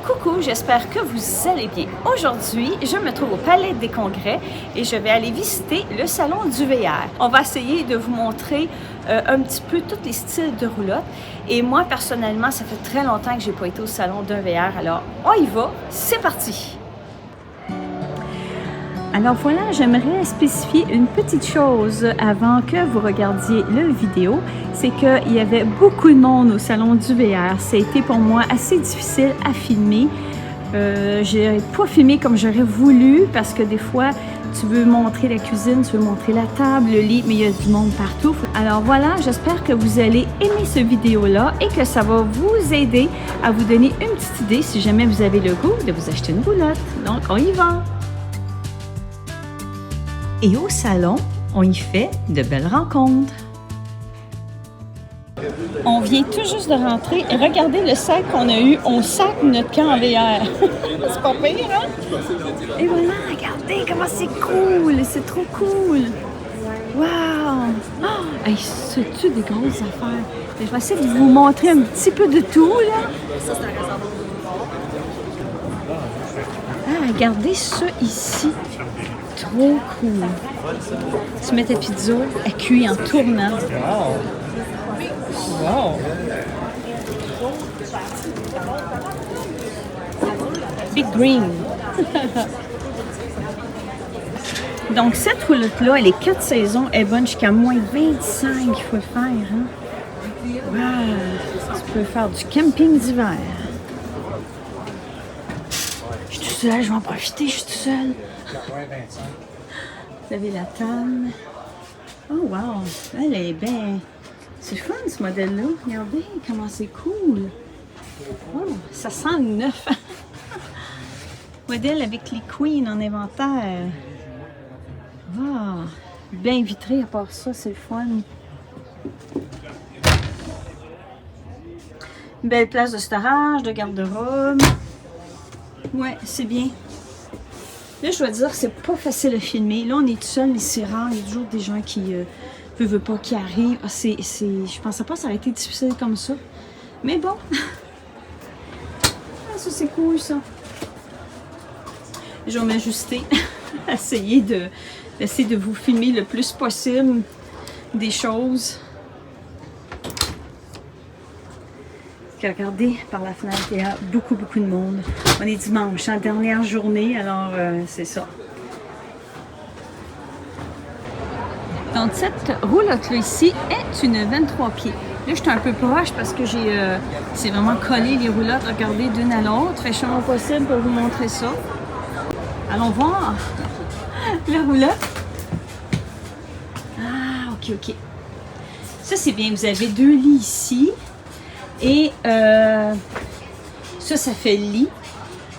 Coucou, j'espère que vous allez bien. Aujourd'hui, je me trouve au Palais des Congrès et je vais aller visiter le salon du VR. On va essayer de vous montrer un petit peu tous les styles de roulotte. Et moi, personnellement, ça fait très longtemps que je n'ai pas été au salon d'un VR. Alors, on y va, c'est parti! Alors voilà, j'aimerais spécifier une petite chose avant que vous regardiez la vidéo. C'est qu'il y avait beaucoup de monde au salon du VR. Ça a été pour moi assez difficile à filmer. J'ai pas filmé comme j'aurais voulu parce que des fois, tu veux montrer la cuisine, tu veux montrer la table, le lit, mais il y a du monde partout. Alors voilà, j'espère que vous allez aimer cette vidéo-là et que ça va vous aider à vous donner une petite idée si jamais vous avez le goût de vous acheter une roulotte. Donc, on y va! Et au salon, on y fait de belles rencontres. On vient tout juste de rentrer et regardez le sac qu'on a eu. On sac notre camp en VR. C'est pas pire, hein? Et voilà, regardez comment c'est cool. C'est trop cool. Wow! Oh, hey, c'est-tu des grosses affaires? Je vais essayer de vous montrer un petit peu de tout, là. Ah, regardez ça ici. Trop cool. Tu mets ta pizza, elle cuit en tournant. Wow! Wow! Big Green. Donc, cette roulotte-là, elle est 4 saisons, elle est bonne jusqu'à moins 25, il faut le faire. Hein? Wow! Tu peux faire du camping d'hiver. Je suis tout seul, je vais en profiter, je suis tout seul. Vous avez la table. Oh wow! Elle est bien. C'est fun ce modèle-là. Regardez comment c'est cool. Oh, ça sent le neuf. Modèle avec les queens en inventaire. Wow! Bien vitré à part ça, c'est le fun. Une belle place de storage, de garde-robe. Ouais, c'est bien. Là, je dois dire que c'est pas facile à filmer. Là, on est tout seul, mais c'est rare. Il y a toujours des gens qui veulent pas qui arrivent. Ah, je pensais pas que ça aurait été difficile comme ça. Mais bon. Ah, ça, c'est cool, ça. Je vais m'ajuster. Essayer de vous filmer le plus possible des choses. Regardez par la fenêtre, il y a beaucoup de monde. On est dimanche, en dernière journée, alors c'est ça. Donc cette roulotte-là ici est une 23 pieds. Là, je suis un peu proche parce que c'est vraiment collé les roulottes, regardez, d'une à l'autre. Fait que je fais mon possible pour vous montrer ça. Allons voir la roulotte. Ah, ok. Ça, c'est bien. Vous avez 2 lits ici. Et ça fait le lit.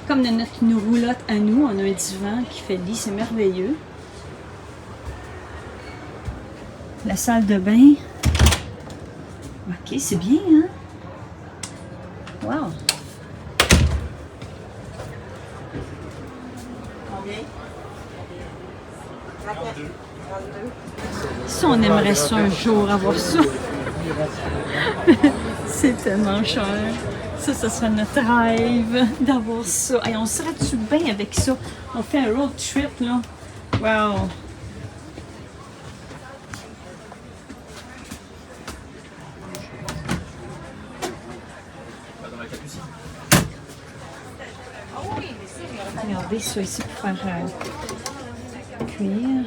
Comme dans notre roulotte à nous, on a un divan qui fait le lit, c'est merveilleux. La salle de bain. Ok, c'est bien, hein? Wow! Combien? Ça, on aimerait ça un jour, avoir ça. C'est tellement cher. Ça sera notre rêve d'avoir ça. Et on serait-tu bien avec ça? On fait un road trip, là. Wow! Regardez ça ici pour faire cuire.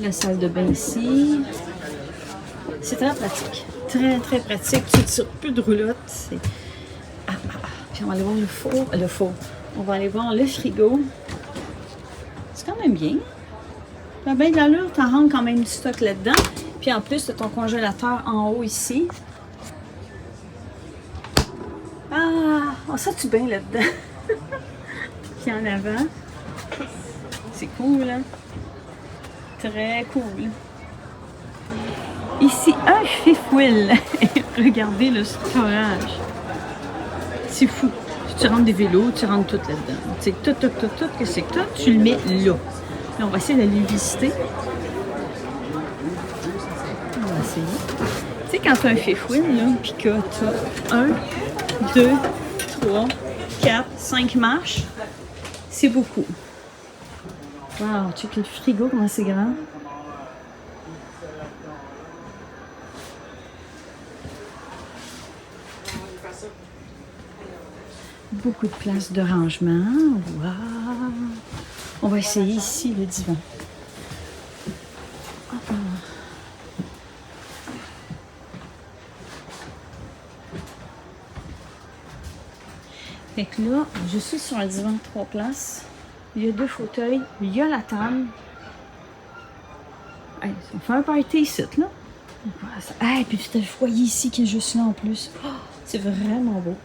La salle de bain ici. C'est très pratique. Très pratique. Tu ne tires plus de roulotte. Puis on va aller voir le four. On va aller voir le frigo. C'est quand même bien. Tu as bien de l'allure. Tu en rentres quand même du stock là-dedans. Puis en plus, tu as ton congélateur en haut ici. Ah! On sent-tu bien là-dedans? Puis en avant. C'est cool, hein? Très cool. Ici, un fifth wheel. Regardez le storage. C'est fou. Tu rentres des vélos, tu rentres tout là-dedans. Tu sais, tout, que c'est que tout, tu le mets là. Là, on va essayer d'aller visiter. Ah, essayer. Tu sais, quand tu as un fifouine, là, puis que tu as 1, 2, 3, 4, 5 marches, c'est beaucoup. Wow, check le frigo, comment c'est grand. Beaucoup de place de rangement. Wow! On va essayer ici le divan. Fait que là, je suis sur un divan de 3 places. Il y a 2 fauteuils. Il y a la table. Hey, on fait un party ici, là. Hey, puis tu as le foyer ici qui est juste là en plus. Oh, c'est vraiment beau.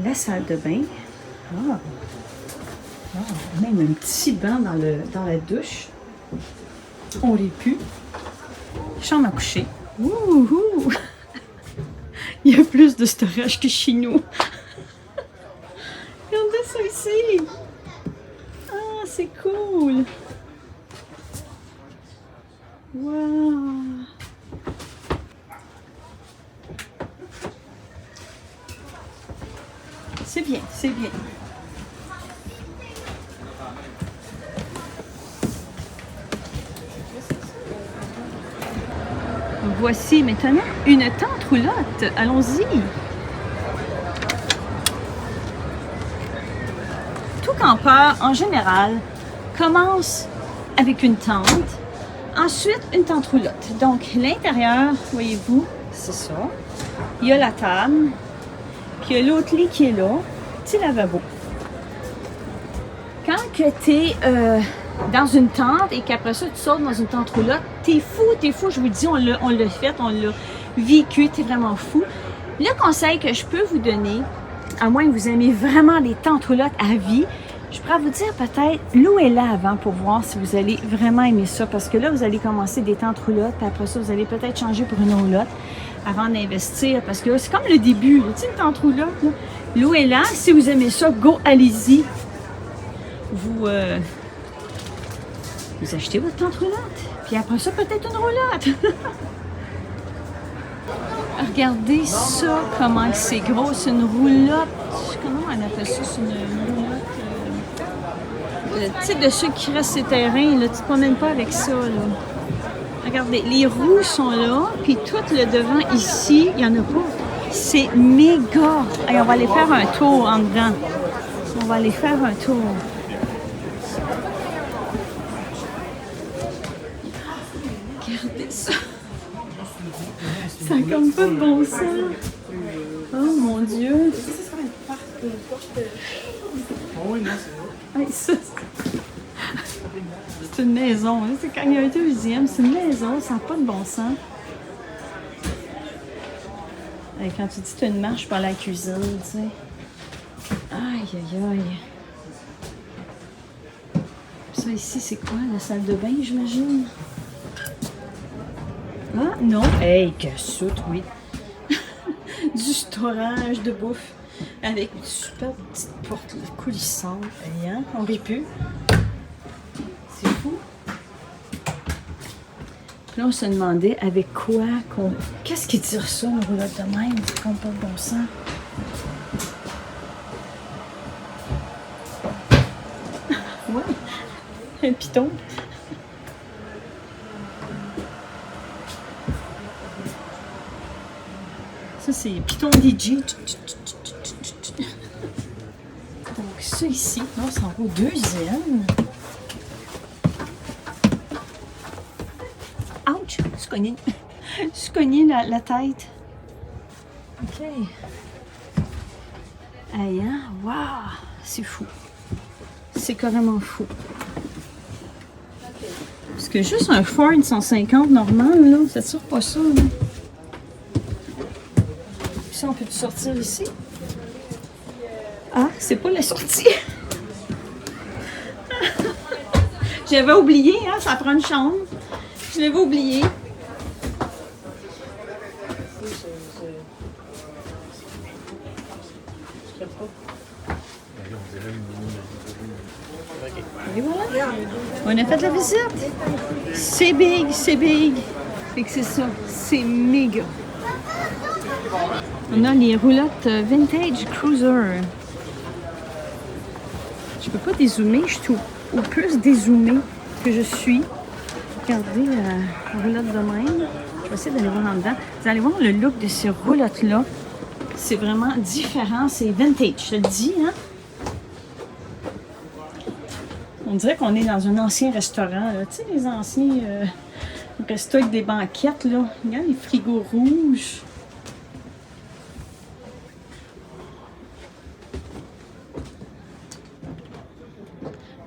La salle de bain. Oh. Oh, même un petit banc dans la douche. On les pue. Chambre à coucher. Ouh! Il y a plus de storage que chez nous. Regardez ça ici. Ah, c'est cool. Wow. C'est bien, c'est bien. Voici maintenant une tente roulotte. Allons-y. Tout campeur, en général, commence avec une tente. Ensuite, une tente roulotte. Donc, l'intérieur, voyez-vous, c'est ça. Il y a la table. Puis, il y a l'autre lit qui est là. Petit lavabo. Quand tu es dans une tente et qu'après ça, tu sors dans une tente roulotte, t'es fou, je vous dis, on l'a fait, on l'a vécu, t'es vraiment fou. Le conseil que je peux vous donner, à moins que vous aimez vraiment les tentes roulottes à vie, je pourrais vous dire peut-être, louez-la avant pour voir si vous allez vraiment aimer ça. Parce que là, vous allez commencer des tentes roulottes, puis après ça, vous allez peut-être changer pour une roulotte avant d'investir. Parce que c'est comme le début, tu sais, une tente roulotte, là. Louez-la. Si vous aimez ça, go, allez-y. Vous achetez votre tente roulotte. Puis après ça, peut-être une roulotte. Regardez ça, comment c'est gros. C'est une roulotte. Comment on appelle ça? C'est une roulotte. Tu sais, de ceux qui restent ces terrains, là, tu te promènes pas avec ça, là. Regardez, les roues sont là, puis tout le devant ici, il n'y en a pas. C'est méga. Allez, on va aller faire un tour en dedans. On va aller faire un tour. Regardez ça. Ça n'a comme pas de bon sens. Oh mon Dieu. Hey, ça, c'est une maison. Hein? C'est quand il y a un deuxième, c'est une maison, ça n'a pas de bon sens. Hey, quand tu dis que tu as une marche pour la cuisine, tu sais. Aïe, aïe, aïe. Ça ici, c'est quoi? La salle de bain, j'imagine? Ah, non. Hey, que soute, oui. Du storage de bouffe. Avec une super petite porte coulissante. Hein? On rit plus. C'est fou. Puis là, on se demandait avec quoi qu'on... Qu'est-ce qui tire ça, une roulotte de même? C'est comme pas de bon sens. Ouais. Un piton. Ça, c'est Python DJ. Donc, ça ici, non, ça en vaut deuxième. Ouch! Je suis cogné la tête. OK. Aïe, hein? Wow! C'est fou. C'est carrément fou. Parce que juste un Ford 150 normal, là, ça tire pas ça, là. Ça, on peut sortir ici? Ah, c'est pas la sortie. J'avais oublié, hein, ça prend une chambre. Je l'avais oublié. Et voilà. On a fait la visite. C'est big, c'est big. Fait que c'est ça. C'est méga. On a les roulottes Vintage Cruiser. Je peux pas dézoomer, je suis au plus dézoomée que je suis. Regardez la roulotte de même. Je vais essayer d'aller voir en dedans. Vous allez voir le look de ces roulottes-là. C'est vraiment différent. C'est vintage, je te le dis, hein? On dirait qu'on est dans un ancien restaurant, là. Tu sais, les anciens restos avec des banquettes, là. Regarde les frigos rouges.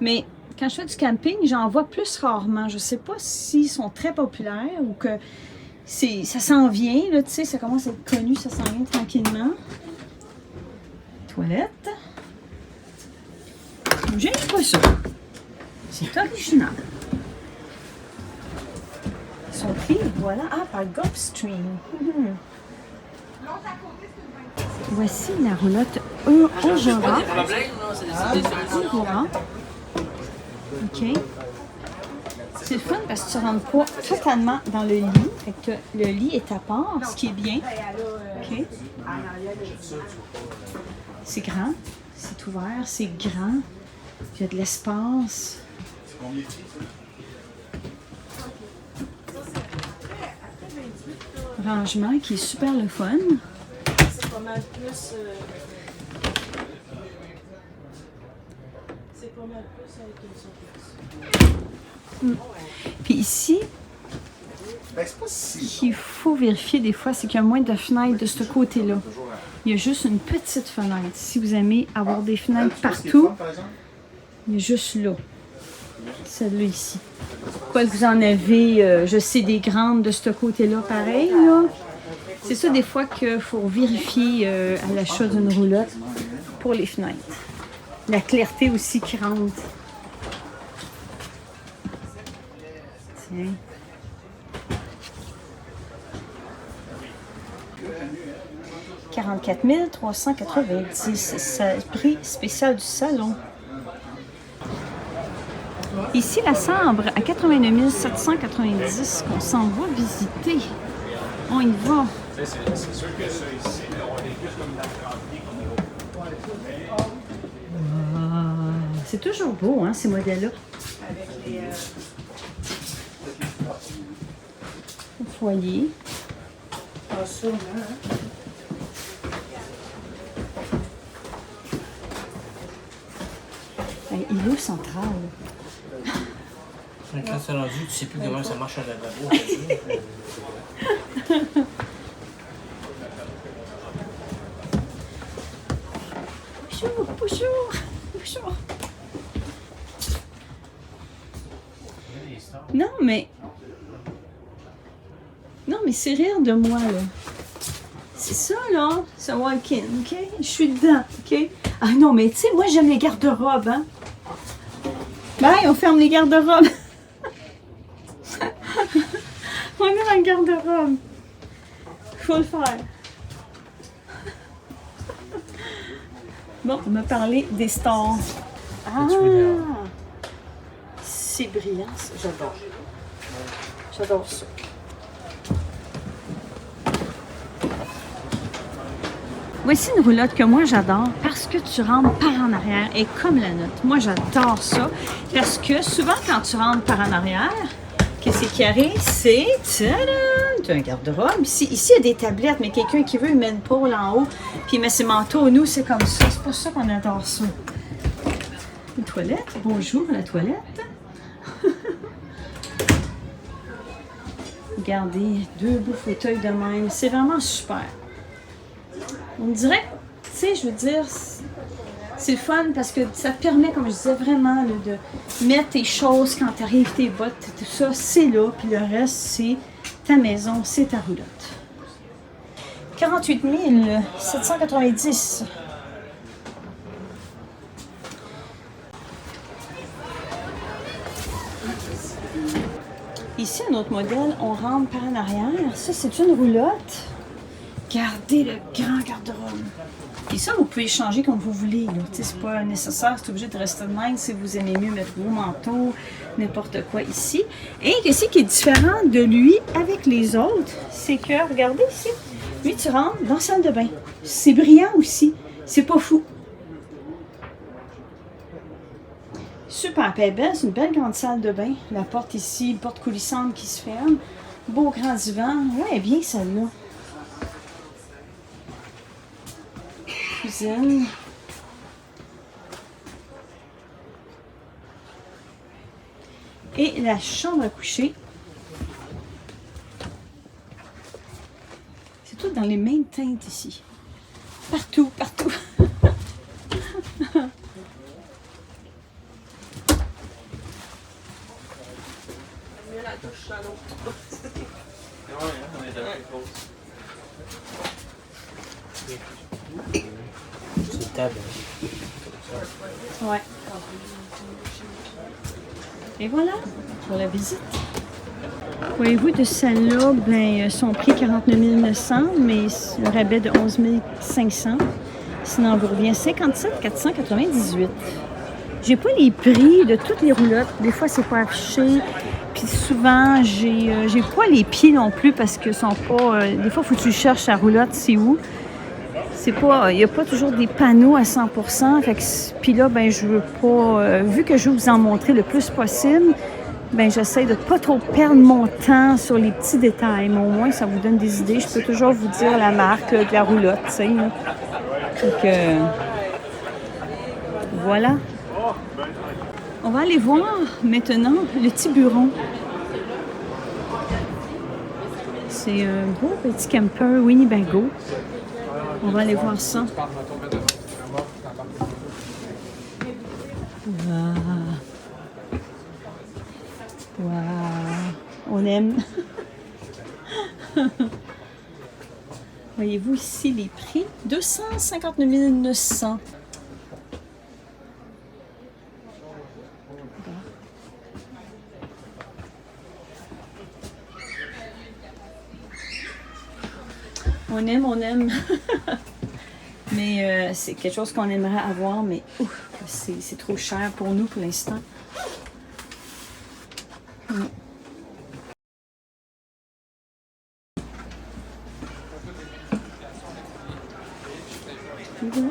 Mais quand je fais du camping, j'en vois plus rarement. Je sais pas s'ils sont très populaires ou que ça s'en vient, là, tu sais, ça commence à être connu, ça s'en vient tranquillement. Toilette. J'aime pas ça. C'est original. Ils sont pris, voilà. Ah, par Gulfstream. Voici la roulotte Ojora. Ojora. OK. C'est le fun parce que tu ne rentres pas totalement dans le lit. Fait que le lit est à part, ce qui est bien. OK. C'est grand. C'est ouvert. C'est grand. Il y a de l'espace. Rangement qui est super le fun. C'est pas mal plus. C'est pas mal plus avec une surface. Puis ici, ce qu'il faut vérifier des fois, c'est qu'il y a moins de fenêtres de ce côté-là. Il y a juste une petite fenêtre. Si vous aimez avoir des fenêtres partout, il y a juste là. Celle-là ici. Quoi que vous en avez, je sais, des grandes de ce côté-là, pareil, là. C'est ça des fois qu'il faut vérifier à l'achat d'une roulotte pour les fenêtres. La clarté aussi qui rentre. Tiens. « 44 390 », c'est le prix spécial du salon. Ici, la Sabre à 89 790 qu'on s'en va visiter. On y va. C'est toujours beau, hein, ces modèles-là. Le foyer. Îlot central. Quand c'est rendu, tu sais plus comment ça marche à la Bonjour, bonjour, bonjour. Non, mais c'est rire de moi, là. C'est ça, là. C'est walk-in, OK? Je suis dedans, OK? Ah non, mais tu sais, moi, j'aime les garde-robes, hein? Bye, on ferme les garde-robes. On est dans le garde-robe. Faut le faire. Bon, on m'a parlé des stores. Ah! C'est brillant, ça. J'adore. J'adore ça. Voici une roulotte que moi j'adore parce que tu rentres par en arrière et comme la nôtre. Moi j'adore ça parce que souvent quand tu rentres par en arrière, qu'est-ce qui arrive? C'est tu as un garde-robe. Ici, il y a des tablettes, mais quelqu'un qui veut, il met une pôle en haut puis il met ses manteaux. Nous, c'est comme ça. C'est pour ça qu'on adore ça. Une toilette. Bonjour, la toilette. Regardez, deux beaux fauteuils de même. C'est vraiment super. On dirait, tu sais, je veux dire, c'est le fun parce que ça te permet, comme je disais, vraiment là, de mettre tes choses quand tu arrives, tes bottes, tout ça, c'est là. Puis le reste, c'est ta maison, c'est ta roulotte. 48 790. Ici, un autre modèle, on rentre par en arrière. Ça, c'est une roulotte. Regardez le grand garde-robe. Et ça, vous pouvez changer comme vous voulez. C'est pas nécessaire, c'est obligé de rester de même si vous aimez mieux mettre vos manteaux, n'importe quoi ici. Et qu'est-ce qui est différent de lui avec les autres, c'est que, regardez ici, lui, tu rentres dans la salle de bain. C'est brillant aussi. C'est pas fou. Super belle, c'est une belle grande salle de bain. La porte ici, porte coulissante qui se ferme. Beau grand divan. Ouais, bien celle-là. Cuisine. Et la chambre à coucher. C'est tout dans les mêmes teintes ici. Partout, partout. C'est une table. Ouais. Et voilà pour la visite. Voyez-vous, de celle-là, ben, son prix 49 900, mais le rabais de 11 500. Sinon, on vous revient 57 498. J'ai pas les prix de toutes les roulottes. Des fois, c'est pas affiché. Puis souvent, j'ai pas les pieds non plus parce que sont pas. Des fois, il faut que tu cherches la roulotte, c'est où. C'est pas. Il n'y a pas toujours des panneaux à 100%. Fait que, puis là, ben, je veux pas. Vu que je veux vous en montrer le plus possible, ben, j'essaie de pas trop perdre mon temps sur les petits détails. Mais au moins, ça vous donne des idées. Je peux toujours vous dire la marque là, de la roulotte, tu sais. Donc, voilà. On va aller voir maintenant le Tiburon. C'est un beau petit camper Winnebago. On va aller voir ça. Wow. Wow. On aime. Voyez-vous ici les prix? 259 900. On aime, on aime. Mais c'est quelque chose qu'on aimerait avoir, mais c'est trop cher pour nous pour l'instant.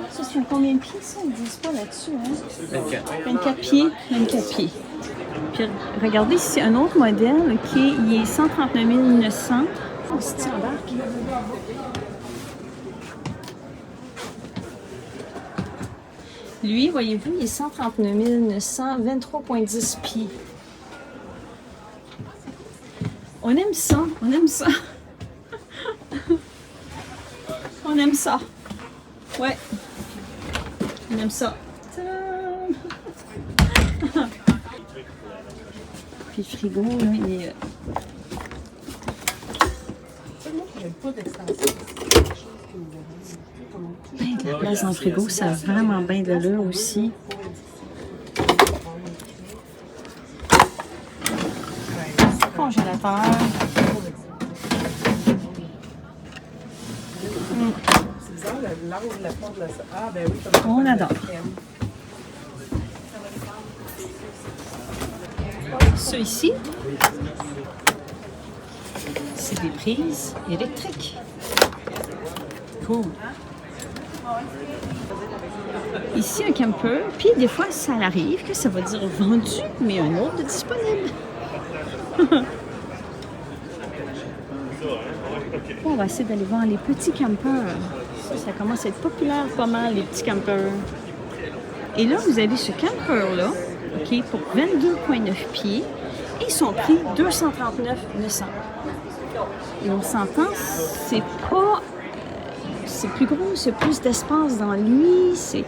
Ça, c'est combien de pieds, ça? Ils ne disent pas là-dessus, hein? 24 pieds. 24 pieds. Puis regardez ici, un autre modèle qui il est 139 900. On se tient en barque. Lui, voyez-vous, il est 139 900, 23,10 pieds. On aime ça, on aime ça. On aime ça. Ouais. On aime ça. Tadam! Puis le frigo, là, il est... Ben, de la place dans le frigo, ça a vraiment bien de l'allure aussi. Congélateur. On adore. Ça ici, c'est des prises électriques. Cool. Ici, un camper, puis des fois, ça arrive que ça va dire vendu, mais un autre de disponible. On va essayer d'aller voir les petits campeurs. Ça commence à être populaire pas mal, les petits campeurs. Et là, vous avez ce camper-là, OK, pour 22,9 pieds, et son prix 239 900. Et on s'entend, c'est pas... c'est plus gros, c'est plus d'espace dans lui, c'est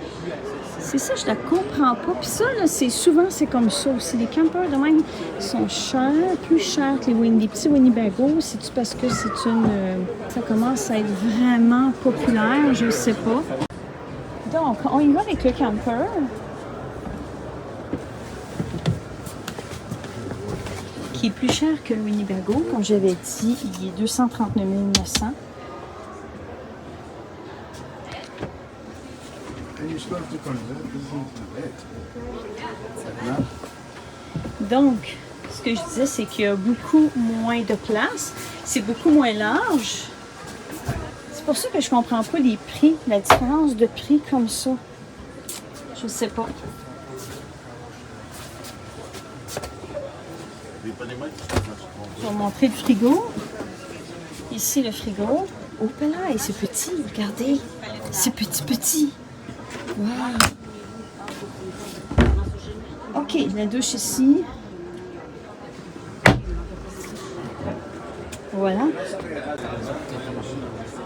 ça, je la comprends pas. Puis ça, là, souvent, c'est comme ça aussi. Les campers, de même, sont chers, plus chers que les petits Winnebago. C'est-tu parce que c'est une... ça commence à être vraiment populaire, je sais pas. Donc, on y va avec le camper. Qui est plus cher que le Winnebago. Comme j'avais dit, il est 239 900. Donc, ce que je disais, c'est qu'il y a beaucoup moins de place. C'est beaucoup moins large. C'est pour ça que je comprends pas les prix, la différence de prix comme ça. Je sais pas. Je vais vous montrer le frigo. Ici, le frigo. Oh, là, et c'est petit, regardez. C'est petit. Wow. OK, la douche ici. Voilà.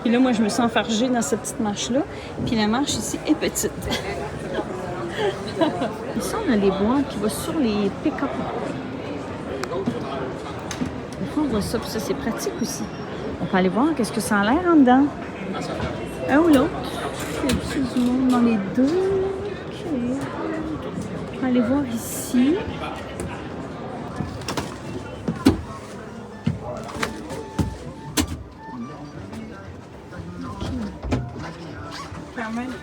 Puis là, moi, je me sens enfargée dans cette petite marche-là. Puis la marche ici est petite. Ici, on a les boîtes qui vont sur les pick-up. On voit ça, puis ça, c'est pratique aussi. On peut aller voir qu'est-ce que ça a l'air en dedans. Un ou l'autre. Il y a du monde dans les deux. OK. On va aller voir ici. Quand même.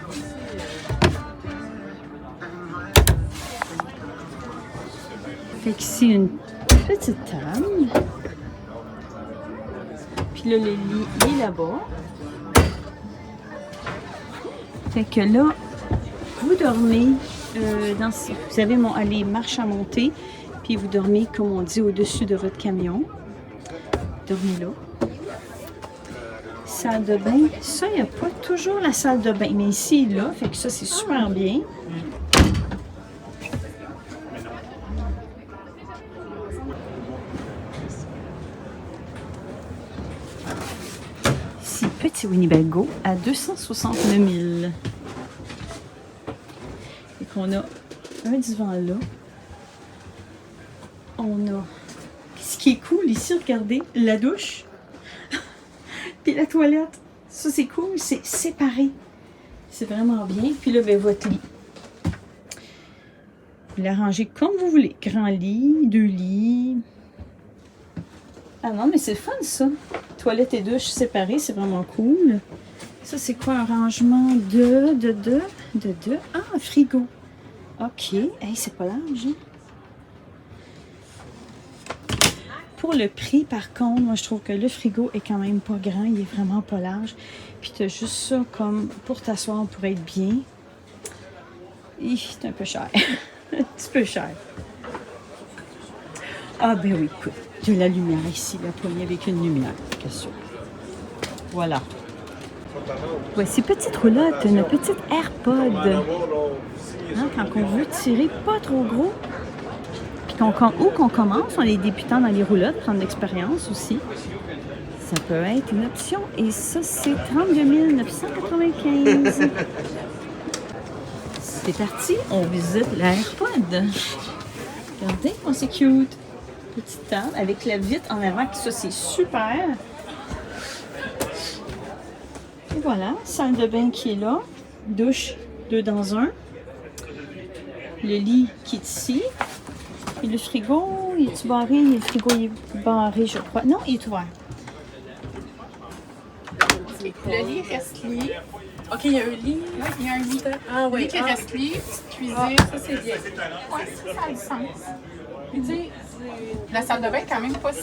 Fait qu'ici, une petite table. Puis là, le lit est là-bas. Fait que là, vous dormez dans... Vous avez les marches à monter. Puis vous dormez, comme on dit, au-dessus de votre camion. Dormez là. Salle de bain. Ça, il n'y a pas toujours la salle de bain. Mais ici, là, fait que ça, c'est super bien. Ici, petit Winnebago à 269 000. Et qu'on a un divan là. On a... Ce qui est cool ici, regardez, la douche. Puis la toilette. Ça, c'est cool, c'est séparé. C'est vraiment bien. Puis là, ben, votre lit. Vous l'arrangez comme vous voulez. Grand lit, 2 lits. Ah non, mais c'est le fun, ça. Toilette et douche séparées, c'est vraiment cool. Ça, c'est quoi? Un rangement de... Ah, un frigo. OK. Hey, c'est pas large, hein? Pour le prix, par contre, moi, je trouve que le frigo est quand même pas grand. Il est vraiment pas large. Puis, tu as juste ça comme pour t'asseoir, pour être bien. C'est un peu cher. Un petit peu cher. Ah, ben oui, écoute. Il y a la lumière ici, la poignée avec une lumière. Qu'est-ce que voilà. Voici petite roulotte, une petite AirPod. Hein, quand on veut tirer pas trop gros. Où qu'on commence, on est débutant dans les roulottes, prendre l'expérience aussi. Ça peut être une option. Et ça, c'est 32 995. C'est parti, on visite l'AirPod. Regardez, c'est cute. Petite table avec la vitre en avant, ça, c'est super. Et voilà, salle de bain qui est là. Douche, 2 dans 1. Le lit qui est ici. Et le frigo, il est barré? Le frigo il est barré, je crois. Non, il est ouvert. Le lit reste lit. OK, il y a un lit. Oui, il y a un lit. Ah oui. Le lit qui reste lit, petite cuisine, ça c'est bien. Oui, ça a du sens. Puis tu sais, la salle de bain quand même pas si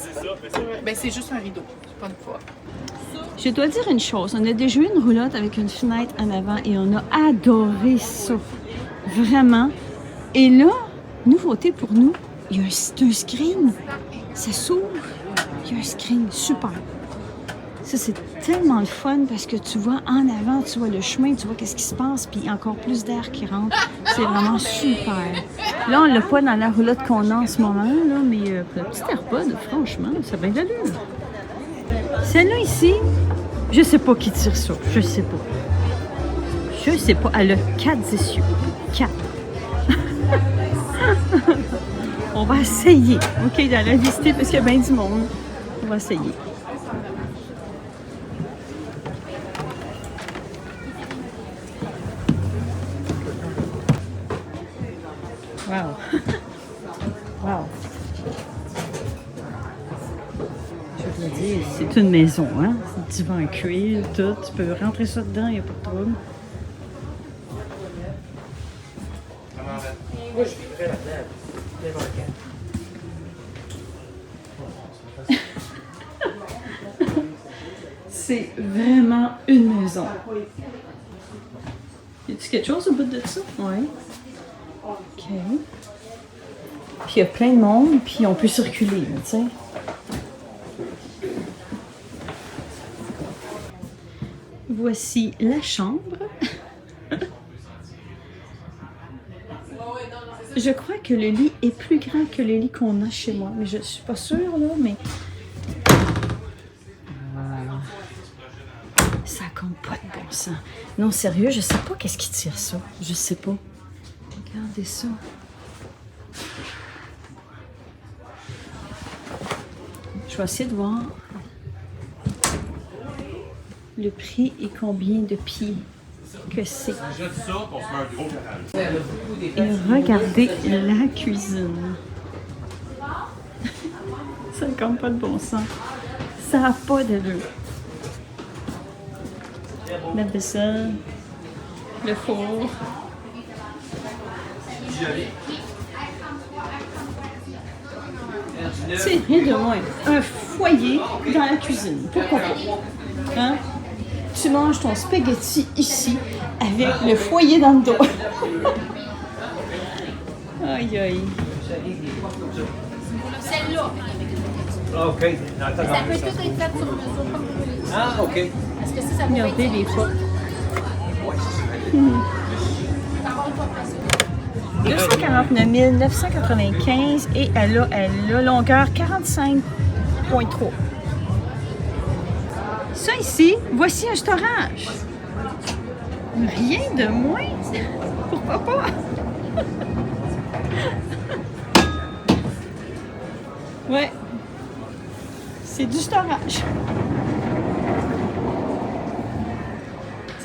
ben c'est juste un rideau, c'est pas une porte. Je dois dire une chose, on a déjà eu une roulotte avec une fenêtre en avant et on a adoré ça. Vraiment. Et là, nouveauté pour nous, il y a un screen. Ça s'ouvre. Il y a un screen. Super. Ça, c'est tellement le fun parce que tu vois en avant, tu vois le chemin, tu vois qu'est-ce qui se passe, puis encore plus d'air qui rentre. C'est vraiment super. Là, on l'a pas dans la roulotte qu'on a en ce moment, là, mais pour la petite AirPod, franchement, ça a bien d'allure. Celle-là ici, je sais pas qui tire ça. Je sais pas. Je sais pas. Elle a 4 essieux. 4. On va essayer. OK, d'aller visiter parce qu'il y a bien du monde. On va essayer. Wow. Wow. Je dois dire, c'est une maison, hein? C'est du divan en cuir, tout. Tu peux rentrer ça dedans, il n'y a pas de trouble. Moi, je vivrais là-dedans. N'importe quand. C'est vraiment une maison. Y a-t-il quelque chose au bout de ça? Oui. OK. Puis il y a plein de monde, puis on peut circuler, tu sais. Voici la chambre. Je crois que le lit est plus grand que le lit qu'on a chez moi, mais je suis pas sûre, là, mais... Ça compte pas de bon sens. Non, sérieux, je sais pas qu'est-ce qui tire ça. Je sais pas. Regardez ça. Je vais essayer de voir le prix et combien de pieds que c'est. Et regardez la cuisine. Ça ne compte pas de bon sens. Ça n'a pas d'allure. La vaisselle, le four. C'est rien de moins. Un foyer dans la cuisine. Pourquoi pas? Hein? Tu manges ton spaghetti ici avec le foyer dans le dos. Aïe aïe. Celle-là. Ah, OK. Ça peut tout être fait sur mesure comme vous voulez. Ah, OK. Est-ce que ça pourrait Regardez être... les fois. 249 995 et elle a longueur 45,3. Ça ici, voici un storage. Rien de moins. Pourquoi pas? Ouais. C'est du storage.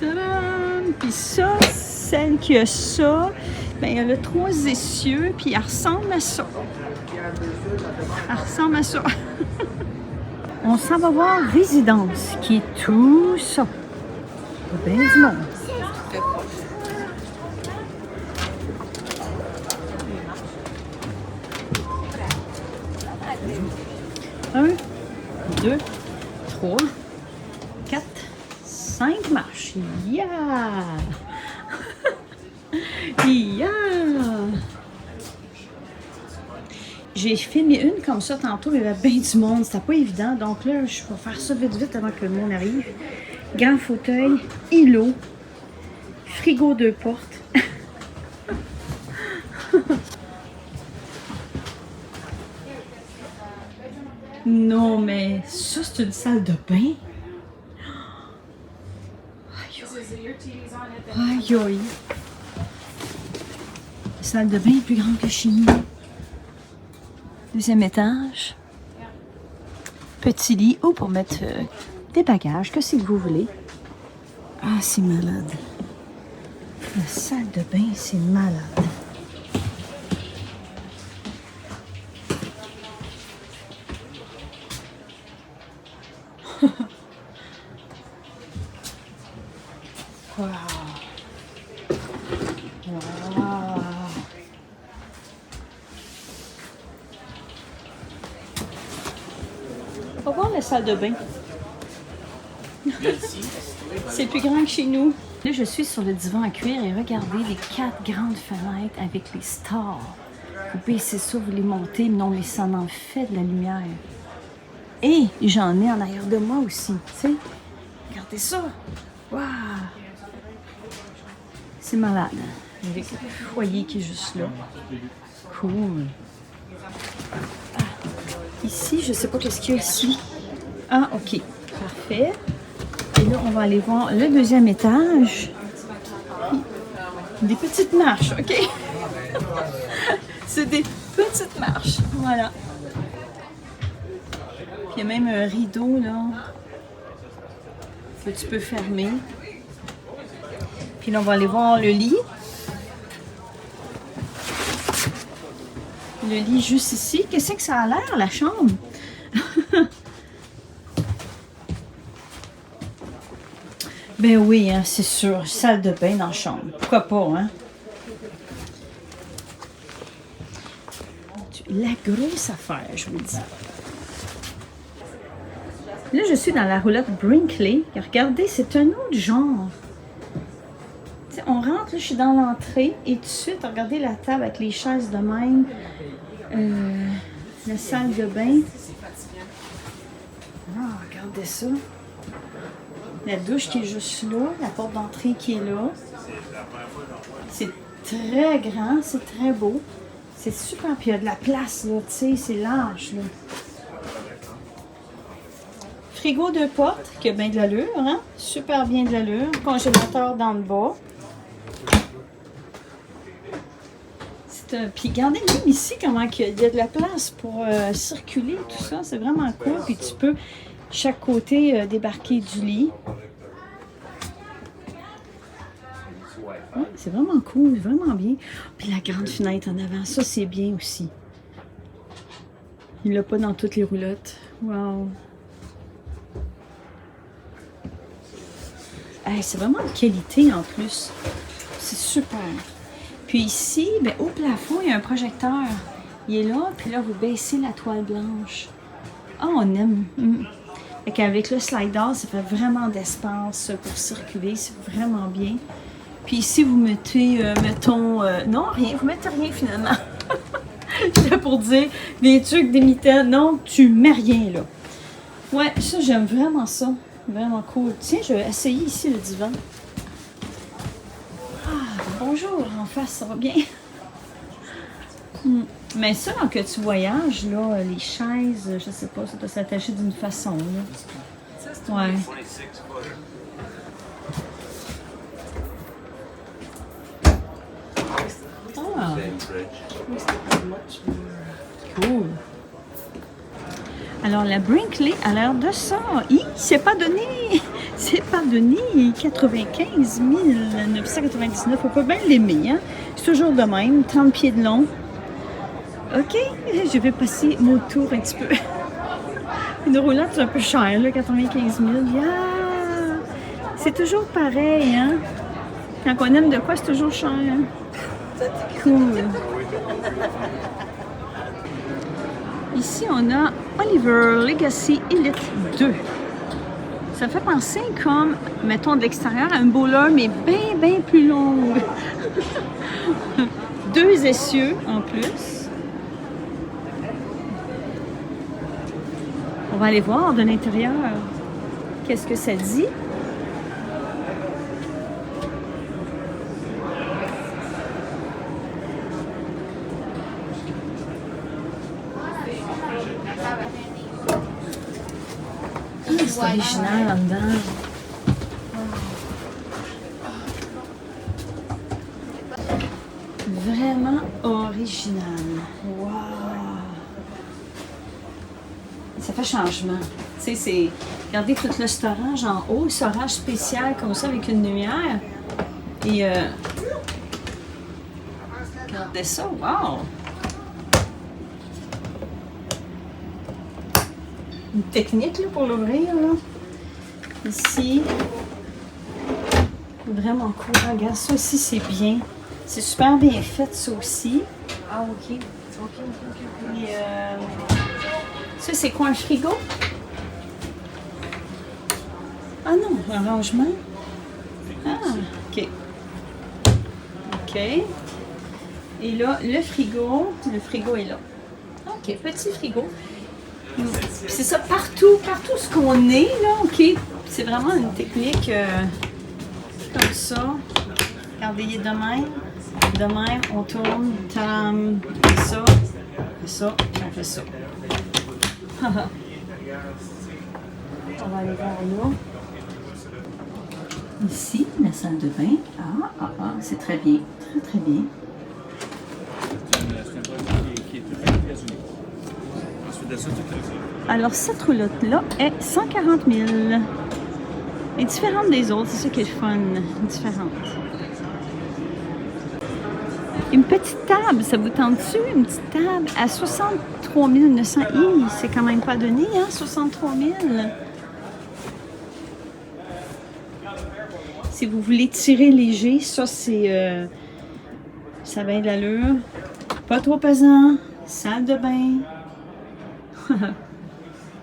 Tadam! Puis ça, celle qui a ça, ben elle a 3 essieux, puis elle ressemble à ça. Elle ressemble à ça. On s'en va voir Résidence, qui est tout ça. Il y a bien du monde. Un, 2, 3, 4, 5 marches. Yeah! Yeah! J'ai filmé une comme ça tantôt, mais il y avait bien du monde. C'était pas évident. Donc là, je vais faire ça vite vite avant que le monde arrive. Grand fauteuil, îlot, frigo 2 portes. Non, mais ça, c'est une salle de bain. Aïe, aïe. Aïe, la salle de bain est plus grande que chez nous. 2e étage. Petit lit. Oh, pour mettre des bagages, que c'est que vous voulez. Ah, c'est malade. La salle de bain, c'est malade. Wow. Wow. On va voir la salle de bain. C'est plus grand que chez nous. Là, je suis sur le divan à cuir et regardez les 4 grandes fenêtres avec les stars. Vous baissez ça, vous les montez, mais non, mais ça en fait de la lumière. Et j'en ai en arrière de moi aussi, tu sais. Regardez ça. Waouh! C'est malade. Avec le foyer qui est juste là. Cool. Ah, ici, je sais pas qu'est-ce qu'il y a ici. Ah, ok. Parfait. Et là, on va aller voir le 2e étage. Des petites marches, ok? C'est des petites marches. Voilà. Il y a même un rideau, là, que tu peux fermer. Puis là, on va aller voir le lit. Le lit juste ici. Qu'est-ce que ça a l'air, la chambre? Ben oui, hein, c'est sûr. Salle de bain dans la chambre. Pourquoi pas, hein? la grosse affaire, je vous dis. Là, je suis dans la roulotte Brinkley. Et regardez, c'est un autre genre. T'sais, on rentre, là, je suis dans l'entrée et tout de suite, regardez la table avec les chaises de même. La salle de bain. Ah, regardez ça. La douche qui est juste là, la porte d'entrée qui est là. C'est très grand, c'est très beau. C'est super, puis il y a de la place, là, tu sais, c'est large, là. Frigo de porte, qui a bien de l'allure, hein? Super bien de l'allure. Congélateur dans le bas. Puis regardez même ici comment il y a de la place pour circuler, tout ça. C'est vraiment cool. Puis tu peux, chaque côté, débarquer du lit. Ouais, c'est vraiment cool, vraiment bien. Puis la grande fenêtre en avant, ça c'est bien aussi. Il l'a pas dans toutes les roulottes. Wow! Hey, c'est vraiment de qualité en plus. C'est super. Puis ici, ben, au plafond, il y a un projecteur. Il est là, puis là, vous baissez la toile blanche. Ah, on aime. Fait qu'avec le slider, ça fait vraiment d'espace pour circuler. C'est vraiment bien. Puis ici, vous mettez, mettons... non, rien. Vous mettez rien, finalement. C'était pour dire, des trucs, des mitaines. Non, tu mets rien, là. Ouais, ça, j'aime vraiment ça. Vraiment cool. Tiens, je vais essayer ici le divan. Ah, bonjour, en face, ça va bien? Mais ça, que tu voyages, là, les chaises, je sais pas, ça doit s'attacher d'une façon, là. Ouais. Ah. Cool. Alors, la Brinkley a l'air de ça. C'est pas donné. C'est pas donné. 95 999. On peut bien l'aimer, hein? C'est toujours de même. 30 pieds de long. OK. Je vais passer mon tour un petit peu. Une roulette, c'est un peu cher, là. 95 000. Yeah! C'est toujours pareil, hein? Quand on aime de quoi, c'est toujours cher. Hein? Cool. Ici, on a Oliver Legacy Elite 2. Ça fait penser comme, mettons de l'extérieur, à un bowler, mais bien, bien plus longue. 2 essieux en plus. On va aller voir de l'intérieur. Qu'est-ce que ça dit? C'est original en dedans. Vraiment original. Wow! Ça fait changement. Tu sais, c'est... Regardez tout le storage en haut, storage spécial comme ça avec une lumière. Et regardez ça, wow! Une technique là, pour l'ouvrir. Ici. Vraiment cool. Regarde, ça aussi, c'est bien. C'est super bien fait, ça aussi. Ah, OK. Et, ça, c'est quoi, un frigo? Ah non, un rangement. Ah, OK. OK. Et là, le frigo est là. OK, petit frigo. C'est ça, partout ce qu'on est, là, OK. C'est vraiment une technique comme ça. Regardez, il est de même. De même, on tourne, tam, ça, et ça, et on fait ça. On va aller voir là. Ici, la salle de bain. C'est très bien, très très bien. Alors, cette roulotte-là est 140 000. Elle est différente des autres, c'est ça qui est fun. Différente. Une petite table, ça vous tente-tu? Une petite table à 63 900. C'est quand même pas donné, hein? 63 000. Si vous voulez tirer léger, ça c'est... ça a bien de l'allure. Pas trop pesant. Salle de bain.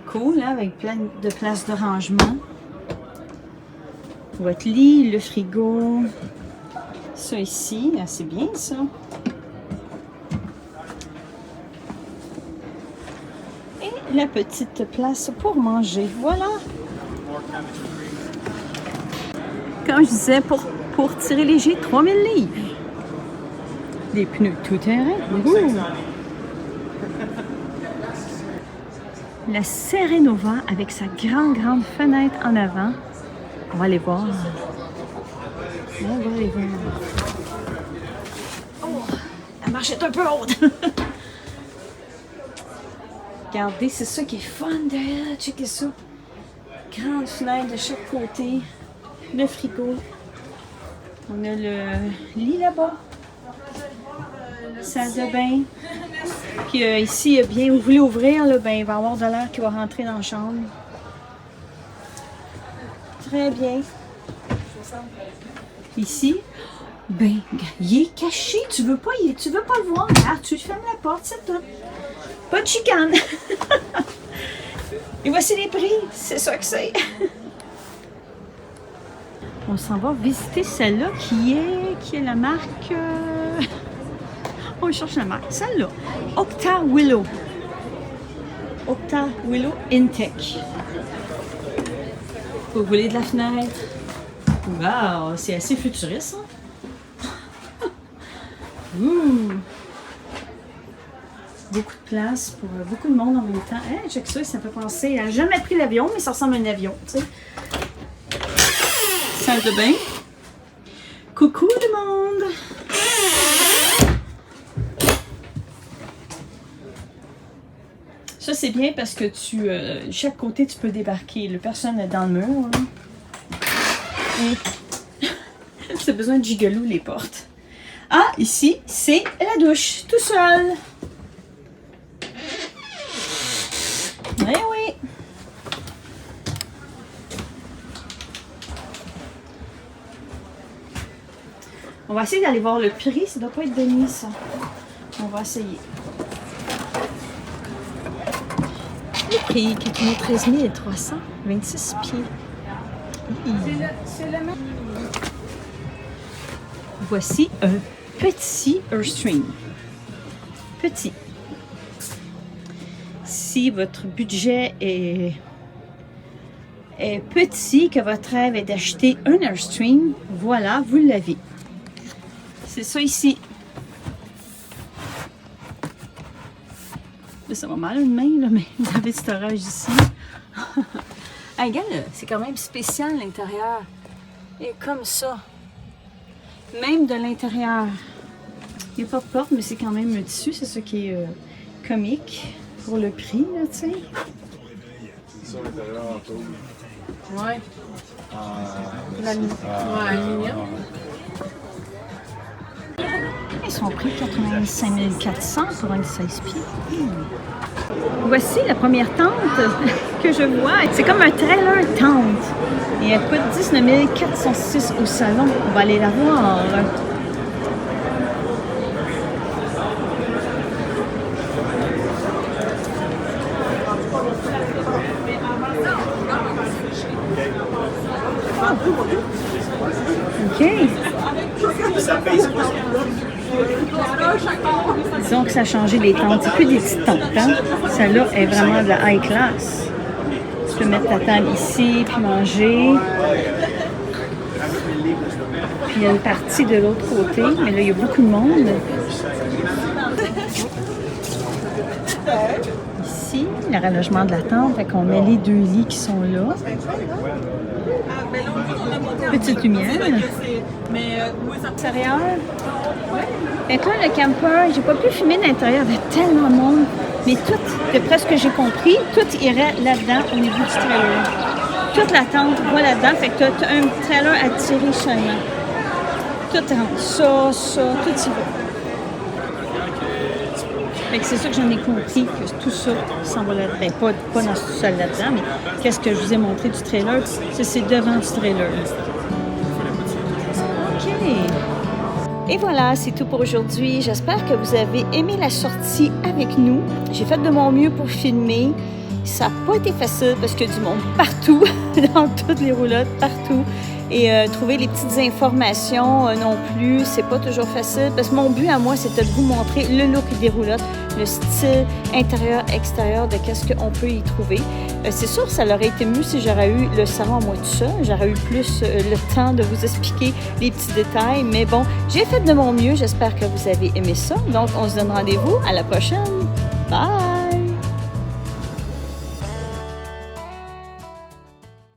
Cool, hein, avec plein de places de rangement. Votre lit, le frigo. Ça ici, c'est bien ça. Et la petite place pour manger. Voilà. Comme je disais, pour tirer léger, 3000 livres. Des pneus tout-terrain. La Serenova avec sa grande fenêtre en avant. On va aller voir. On va aller voir. Oh, la marche est un peu haute. Regardez, c'est ça qui est fun derrière. Checkez ça. Grande fenêtre de chaque côté. Le frigo. On a le lit là-bas. Salle de bain. Puis ici, bien, vous voulez ouvrir, là, ben, il va y avoir de l'air qui va rentrer dans la chambre. Très bien. Ici, ben, il est caché. Tu veux pas le voir. Alors, tu fermes la porte, c'est tout. Pas de chicane. Et voici les prix. C'est ça que c'est. On s'en va visiter celle-là qui est la marque... On cherche la marque. Celle-là. Octa Willow. Octa Willow Intech. Vous voulez de la fenêtre? Wow, c'est assez futuriste, hein? Beaucoup de place pour beaucoup de monde en même temps. Hey, check ça, ça me fait penser à jamais pris l'avion, mais ça ressemble à un avion, tu sais. Salle de bain. Coucou le monde! Ça, c'est bien parce que chaque côté, tu peux débarquer. Le personne est dans le mur. Tu as besoin de gigolo les portes. Ah, ici, c'est la douche, tout seul. Oui. On va essayer d'aller voir le prix. Ça doit pas être donné, ça. On va essayer. Le prix qui est 13 300, 26 pieds. C'est le même. Voici un petit Airstream. Petit. Si votre budget est petit, que votre rêve est d'acheter un Airstream, voilà, vous l'avez. C'est ça ici. Là, ça va mal une main, là, mais vous avez du storage ici. Ah, regarde, c'est quand même spécial l'intérieur. Et comme ça. Même de l'intérieur. Il n'y a pas de porte, mais c'est quand même un tissu. C'est ça qui est comique pour le prix, là, tu sais. C'est ça l'intérieur en tôle. Ouais. L'aluminium. Ils sont pris 85 400 pour un 16 pieds. Voici la première tente que je vois. C'est comme un trailer tente. Et elle coûte 19 406 au salon. On va aller la voir. OK. Disons que ça a changé les tentes. C'est plus des petites tentes, hein? Celle-là est vraiment de la high class. Tu peux mettre ta table ici, puis manger. Puis il y a une partie de l'autre côté, mais là, il y a beaucoup de monde. Ici, le rallongement de la tente, fait qu'on met les deux lits qui sont là. Petite lumière. Extérieur. Fait que là, le camper, j'ai pas pu filmer l'intérieur, il y avait tellement de monde. Mais tout, d'après ce que j'ai compris, tout irait là-dedans au niveau du trailer. Toute la tente va là-dedans, fait que tu as un trailer à tirer seulement. Tout rentre. Ça, tout y va. Fait que c'est ça que j'en ai compris, que tout ça s'en va là-dedans. Ben, pas dans tout seul là-dedans, mais qu'est-ce que je vous ai montré du trailer, c'est devant du trailer. OK. Et voilà, c'est tout pour aujourd'hui. J'espère que vous avez aimé la sortie avec nous. J'ai fait de mon mieux pour filmer. Ça n'a pas été facile parce qu'il y a du monde partout, dans toutes les roulottes, partout. Et trouver les petites informations non plus, c'est pas toujours facile. Parce que mon but à moi, c'était de vous montrer le look des roulottes, le style intérieur-extérieur de qu'est-ce qu'on peut y trouver. C'est sûr, ça aurait été mieux si j'aurais eu le salon à moi tout seul. J'aurais eu plus le temps de vous expliquer les petits détails. Mais bon, j'ai fait de mon mieux. J'espère que vous avez aimé ça. Donc, on se donne rendez-vous à la prochaine. Bye!